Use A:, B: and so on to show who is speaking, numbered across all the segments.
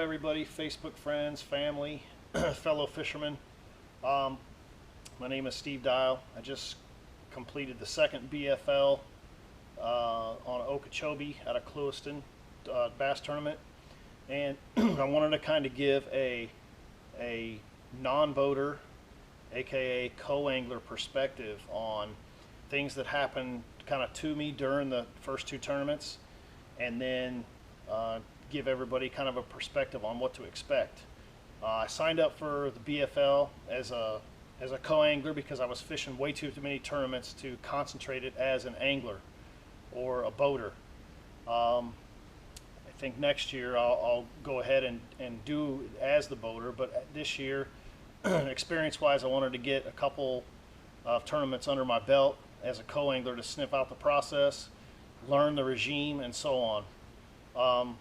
A: everybody, Facebook friends, family, fellow fishermen. My name is Steve Dial. I just completed the second BFL on Okeechobee out of Clewiston bass tournament, and I wanted to kind of give a non-boater, aka co-angler perspective on things that happened kind of to me during the first two tournaments, and then give everybody kind of a perspective on what to expect. I signed up for the BFL as a co-angler because I was fishing way too many tournaments to concentrate it as an angler or a boater. I think next year I'll go ahead and do as the boater, but this year, experience-wise, I wanted to get a couple of tournaments under my belt as a co-angler to sniff out the process, learn the regime, and so on.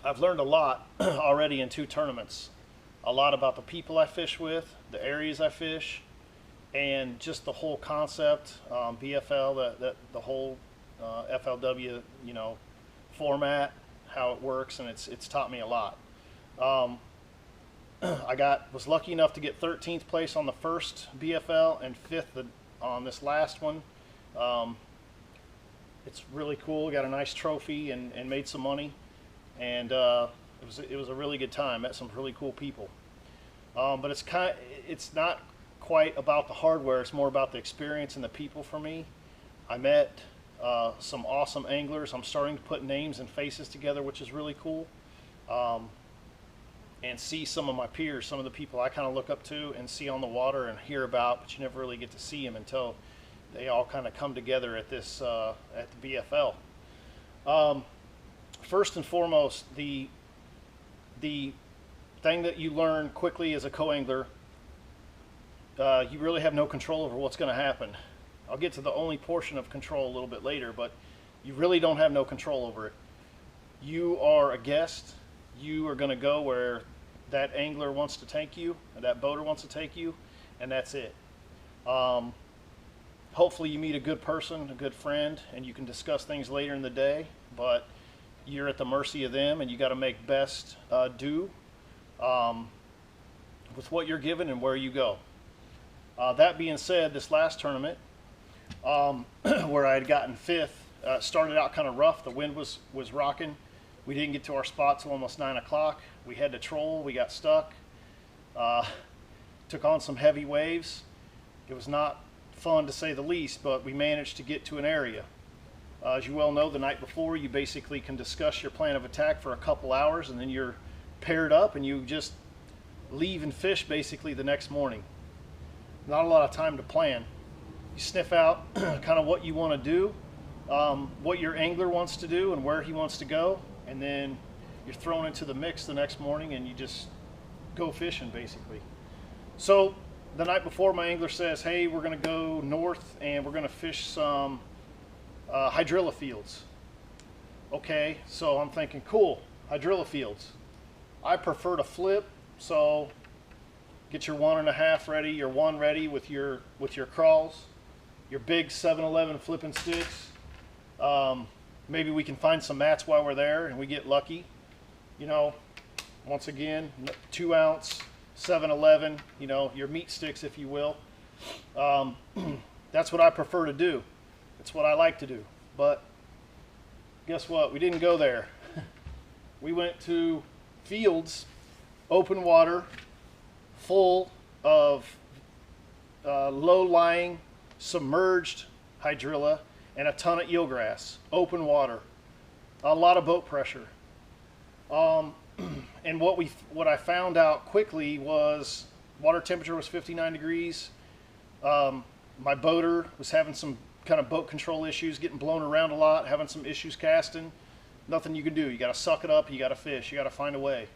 A: I've learned a lot already in two tournaments. A lot about the people I fish with, the areas I fish, and just the whole concept, BFL, the whole FLW, format, how it works, and it's taught me a lot. I was lucky enough to get 13th place on the first BFL and 5th on this last one. It's really cool. Got a nice trophy and made some money, and it was a really good time. Met some really cool people. But it's not quite about the hardware. It's more about the experience and the people for me. I met some awesome anglers. I'm starting to put names and faces together, which is really cool. And see some of my peers, some of the people I kind of look up to and see on the water and hear about, but you never really get to see them until they all kind of come together at this at the BFL. First and foremost, the thing that you learn quickly as a co-angler, you really have no control over what's going to happen. I'll get to the only portion of control a little bit later, but you really don't have no control over it. You are a guest. You are going to go where that angler wants to take you, or that boater wants to take you, and that's it. Hopefully you meet a good person, a good friend, and you can discuss things later in the day, but you're at the mercy of them, and you got to make best do with what you're given and where you go. That being said, this last tournament, where I had gotten 5th, started out kind of rough. The wind was rocking. We didn't get to our spot till almost 9 o'clock. We had to troll. We got stuck. Took on some heavy waves. It was not fun to say the least, but we managed to get to an area. As you well know, the night before, you basically can discuss your plan of attack for a couple hours, and then you're paired up and you just leave and fish basically the next morning. Not a lot of time to plan. You sniff out kind of what you want to do, what your angler wants to do and where he wants to go, and then you're thrown into the mix the next morning and you just go fishing basically. So the night before, my angler says, hey, we're going to go north and we're going to fish some hydrilla fields. Okay, so I'm thinking, cool, hydrilla fields. I prefer to flip, so get your 1.5 ready, your 1 ready with your crawls, your big 7-Eleven flipping sticks. Maybe we can find some mats while we're there and we get lucky. Once again, 2-ounce, 7-Eleven, your meat sticks, if you will. That's what I prefer to do. It's what I like to do. But guess what? We didn't go there. We went to fields, open water, full of low-lying, submerged hydrilla, and a ton of eelgrass, open water, a lot of boat pressure. And what I found out quickly was water temperature was 59 degrees. My boater was having some kind of boat control issues, getting blown around a lot, having some issues casting. Nothing you can do. You got to suck it up. You got to fish. You got to find a way.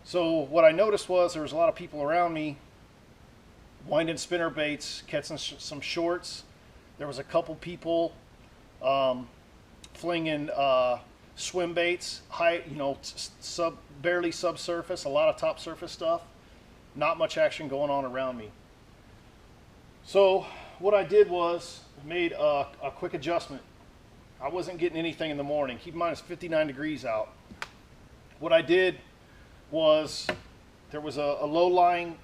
A: So what I noticed was there was a lot of people around me winding spinner baits, catching some shorts. There was a couple people flinging swim baits, high, barely subsurface, a lot of top surface stuff. Not much action going on around me. So what I did was made a quick adjustment. I wasn't getting anything in the morning. Keep in mind it's 59 degrees out. What I did was there was a low-lying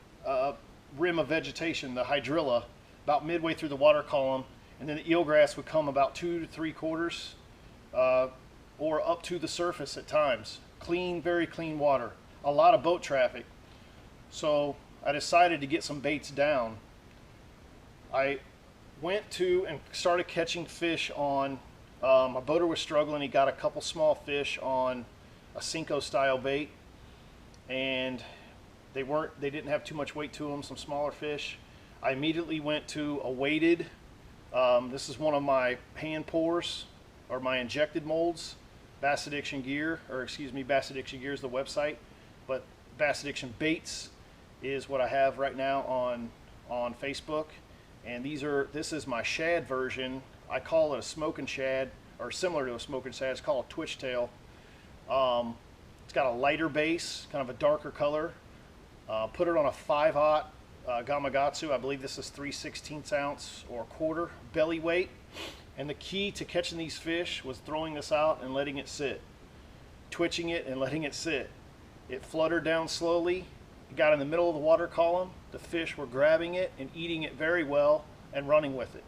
A: rim of vegetation, the hydrilla, about midway through the water column, and then the eelgrass would come about 2 to 3/4 or up to the surface at times. Clean, very clean water. A lot of boat traffic. So I decided to get some baits down. I went to and started catching fish on, my boater was struggling. He got a couple small fish on a Cinco style bait, and they didn't have too much weight to them, some smaller fish. I immediately went to a weighted, this is one of my hand pours or my injected molds, Bass Addiction Gear, or excuse me, Bass Addiction Gear is the website, but Bass Addiction Baits is what I have right now on Facebook. And this is my shad version. I call it a smoking shad, or similar to a smoking shad. It's called a twitch tail. It's got a lighter base, kind of a darker color. Put it on a 5/0 Gamakatsu. I believe this is 3/16 ounce or quarter belly weight. And the key to catching these fish was throwing this out and letting it sit. Twitching it and letting it sit. It fluttered down slowly. It got in the middle of the water column. The fish were grabbing it and eating it very well and running with it.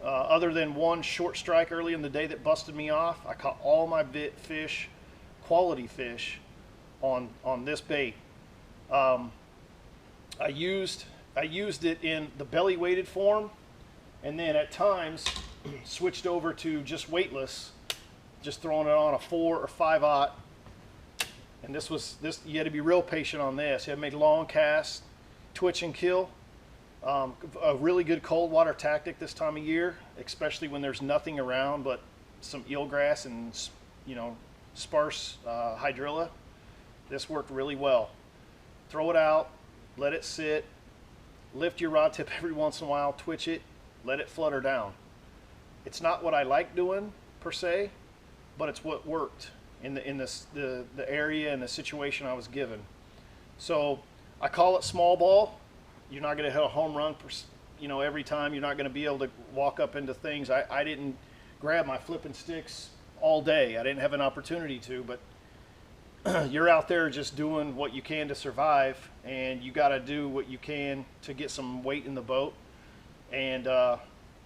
A: Other than one short strike early in the day that busted me off, I caught all my fish, quality fish, on this bait. I used it in the belly weighted form, and then at times switched over to just weightless, just throwing it on a 4 or 5/0. And this you had to be real patient on this. You had to make long casts, twitch and kill. A really good cold water tactic this time of year, especially when there's nothing around but some eelgrass and, you know, sparse hydrilla. This worked really well. Throw it out, let it sit, lift your rod tip every once in a while, twitch it, let it flutter down. It's not what I like doing per se, but it's what worked in the area and the situation I was given. So I call it small ball. You're not going to hit a home run, you know, every time. You're not going to be able to walk up into things. I didn't grab my flipping sticks all day. I didn't have an opportunity to, but you're out there just doing what you can to survive, and you got to do what you can to get some weight in the boat, and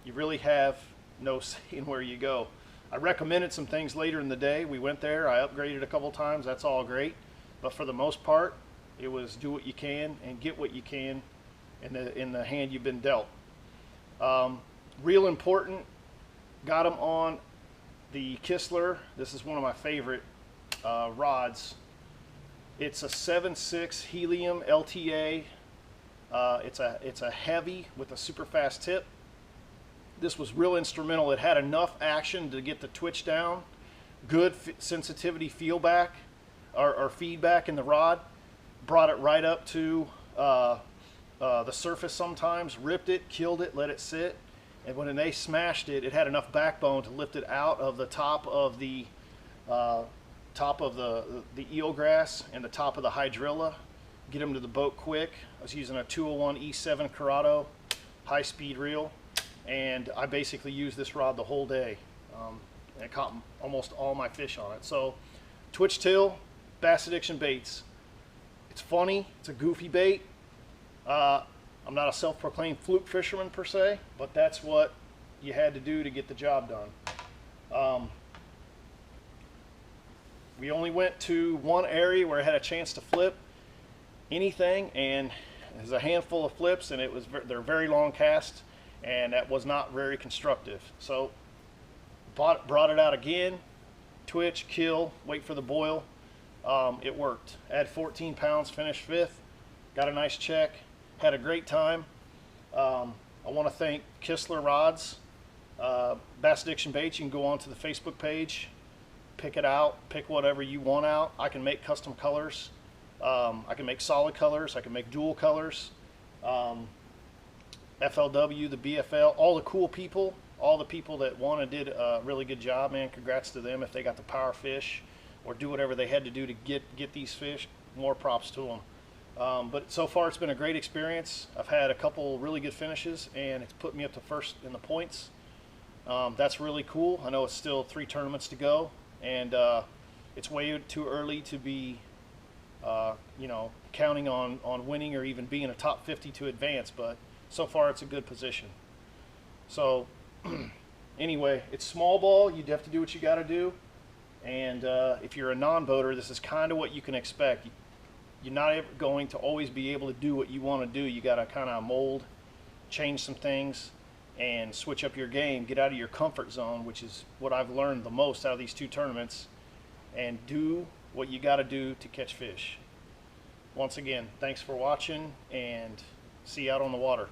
A: you really have no say in where you go. I recommended some things later in the day. We went there, I upgraded a couple times, that's all great, but for the most part it was do what you can and get what you can in the hand you've been dealt. Real important, got them on the KISTLER. This is one of my favorite rods. It's a 7.6 helium LTA. It's a heavy with a super fast tip. This was real instrumental. It had enough action to get the twitch down, good sensitivity feedback in the rod, brought it right up to the surface sometimes, ripped it, killed it, let it sit, and when they smashed it, it had enough backbone to lift it out of the top of the eelgrass and the top of the hydrilla, get them to the boat quick. I was using a 201 E7 Corrado high-speed reel, and I basically used this rod the whole day. And I caught almost all my fish on it. So, twitch tail, Bass Addiction Baits. It's funny, it's a goofy bait. I'm not a self-proclaimed fluke fisherman per se, but that's what you had to do to get the job done. We only went to one area where I had a chance to flip anything, and there's a handful of flips, and they're very long casts, and that was not very constructive. So brought it out again, twitch, kill, wait for the boil. It worked. Add 14 pounds, finished 5th, got a nice check, had a great time. I want to thank KISTLER Rods, Bass Addiction Baits. You can go onto the Facebook page, pick it out, pick whatever you want out. I can make custom colors. I can make solid colors. I can make dual colors. FLW, the BFL, all the cool people, all the people that won and did a really good job, man. Congrats to them if they got the power fish or do whatever they had to do to get these fish. More props to them. But so far it's been a great experience. I've had a couple really good finishes, and it's put me up to first in the points. That's really cool. I know it's still 3 tournaments to go, and it's way too early to be you know, counting on winning or even being a top 50 to advance, but so far it's a good position. So anyway, it's small ball. You have to do what you got to do. And if you're a non-boater, this is kind of what you can expect. You're not ever going to always be able to do what you want to do. You got to kind of mold, change some things, and switch up your game. Get out of your comfort zone, which is what I've learned the most out of these two tournaments, and do what you got to do to catch fish. Once again, thanks for watching, and see you out on the water.